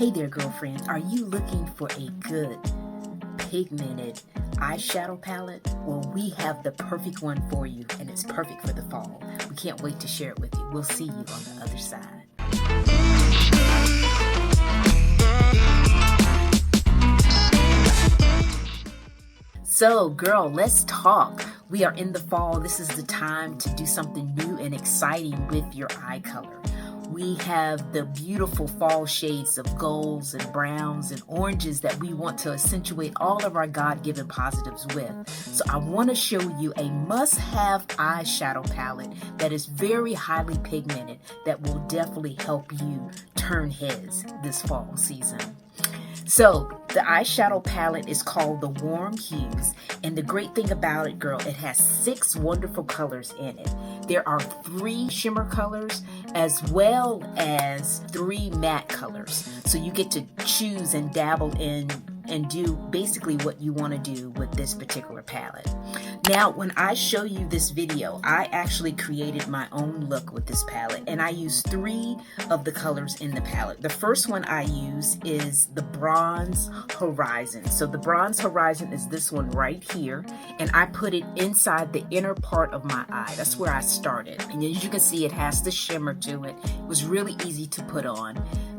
Hey there, girlfriends. Are you looking for a good pigmented eyeshadow palette? Well, we have the perfect one for you, and it's perfect for the fall. We can't wait to share it with you. We'll see you on the other side. So, girl, let's talk. We are in the fall. This is the time to do something new and exciting with your eye color. We have the beautiful fall shades of golds and browns and oranges that we want to accentuate all of our God-given positives with. So I want to show you a must-have eyeshadow palette that is very highly pigmented that will definitely help you turn heads this fall season. So the eyeshadow palette is called the Warm Hues, and the great thing about it, girl, it has 6 wonderful colors in it. There are 3 shimmer colors as well as 3 matte colors. So you get to choose and dabble in and do basically what you want to do with this particular palette. Now, when I show you this video, I actually created my own look with this palette, and I use 3 of the colors in the palette. The first one I use is the Bronze Horizon. So the Bronze Horizon is this one right here, and I put it inside the inner part of my eye. That's where I started. And as you can see, it has the shimmer to it. It was really easy to put on.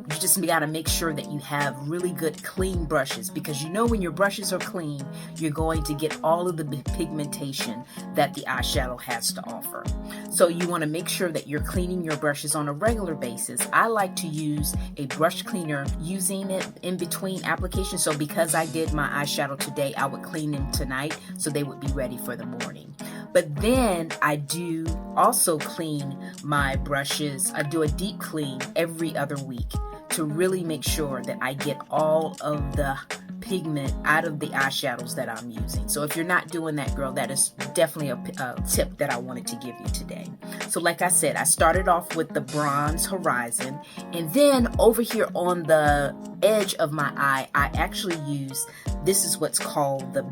You just gotta make sure that you have really good clean brushes, because you know when your brushes are clean, you're going to get all of the pigmentation that the eyeshadow has to offer. So you want to make sure that you're cleaning your brushes on a regular basis. I like to use a brush cleaner using it in between applications. So because I did my eyeshadow today, I would clean them tonight so they would be ready for the morning. But then I do also clean my brushes. I do a deep clean every other week to really make sure that I get all of the pigment out of the eyeshadows that I'm using. So if you're not doing that, girl, that is definitely a tip that I wanted to give you today. So like I said, I started off with the Bronze Horizon, and then over here on the edge of my eye, I actually use, this is what's called the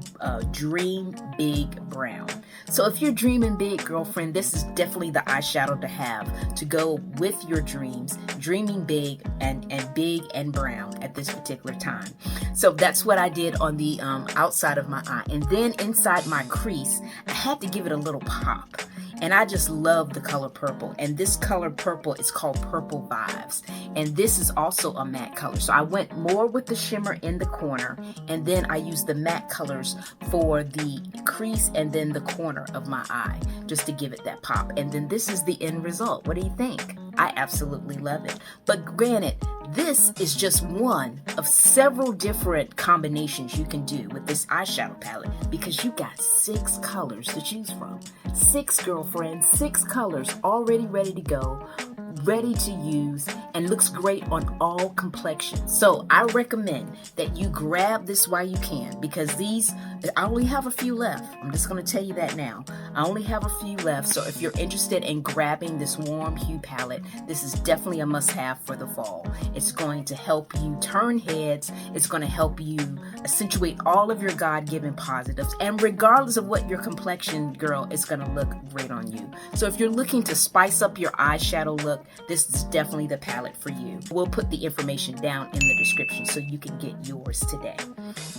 Dream Big Brown. So if you're dreaming big, girlfriend, this is definitely the eyeshadow to have to go with your dreams, dreaming big and big and brown at this particular time. So that's what I did on the outside of my eye. And then inside my crease, I had to give it a little pop. And I just love the color purple. And this color purple is called Purple Vibes. And this is also a matte color. So I went more with the shimmer in the corner. And then I used the matte colors for the crease and then the corner of my eye, just to give it that pop. And then this is the end result. What do you think? I absolutely love it. But granted, this is just one of several different combinations you can do with this eyeshadow palette, because you got 6 colors to choose from. 6, girlfriend, 6 colors already ready to go, ready to use, and looks great on all complexions. So I recommend that you grab this while you can, because these, I only have a few left. I'm just going to tell you that now. I only have a few left. So if you're interested in grabbing this Warm Hue palette, this is definitely a must-have for the fall. It's going to help you turn heads. It's going to help you accentuate all of your God-given positives. And regardless of what your complexion, girl, it's going to look great on you. So if you're looking to spice up your eyeshadow look, this is definitely the palette for you. We'll put the information down in the description so you can get yours today.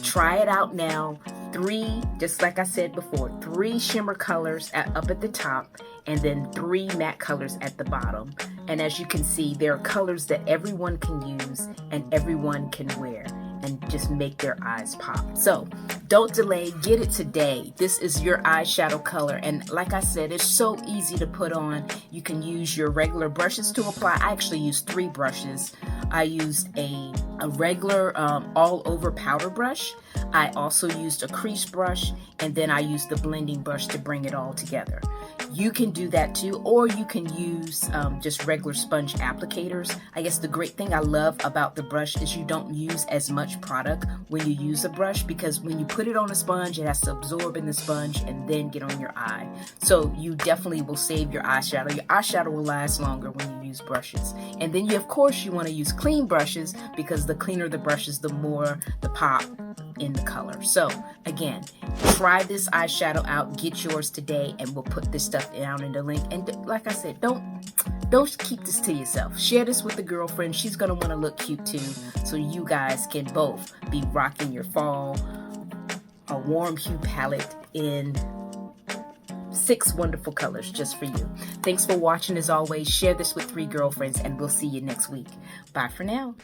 Try it out now. 3, just like I said before, 3 shimmer colors up at the top, and then 3 matte colors at the bottom. And as you can see, there are colors that everyone can use and everyone can wear and just make their eyes pop. So don't delay, get it today. This is your eyeshadow color, and like I said, it's so easy to put on. You can use your regular brushes to apply. I actually used 3 brushes. I used a regular all over powder brush. I also used a crease brush, and then I used the blending brush to bring it all together. You can do that too, or you can use just regular sponge applicators. I guess the great thing I love about the brush is you don't use as much product when you use a brush, because when you put it on a sponge, it has to absorb in the sponge and then get on your eye. So you definitely will save your eyeshadow. Your eyeshadow will last longer when you use brushes. And then of course you want to use clean brushes, because the cleaner the brushes, the more the pop in the color. So again, try this eyeshadow out, get yours today, and we'll put this stuff down in the link. And like I said, don't Don't keep this to yourself. Share this with a girlfriend. She's going to want to look cute too. So you guys can both be rocking your fall, a warm hue palette in 6 wonderful colors just for you. Thanks for watching as always. Share this with 3 girlfriends and we'll see you next week. Bye for now.